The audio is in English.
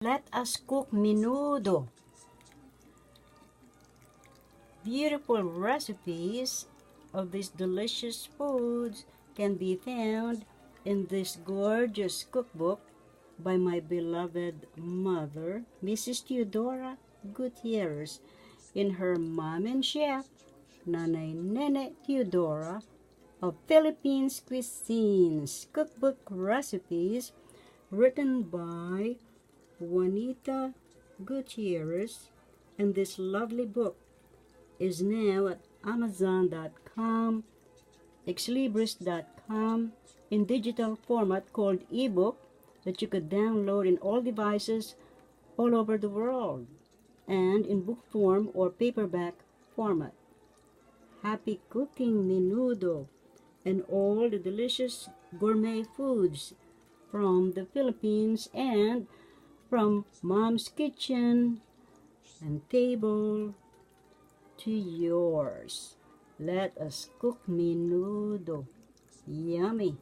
Let us cook menudo. Beautiful recipes of these delicious foods can be found in this gorgeous cookbook by my beloved mother, Mrs. Teodora Gutierrez, in her Mom and Chef, Nanay Nene Teodora of Philippines Cuisines Cookbook Recipes, written by Juanita Gutierrez, and this lovely book is now at Amazon.com, Exlibris.com, in digital format called ebook that you could download in all devices all over the world, and in book form or paperback format. Happy cooking, menudo, and all the delicious gourmet foods from the Philippines and from Mom's kitchen and table to yours. Let us cook menudo. Yummy!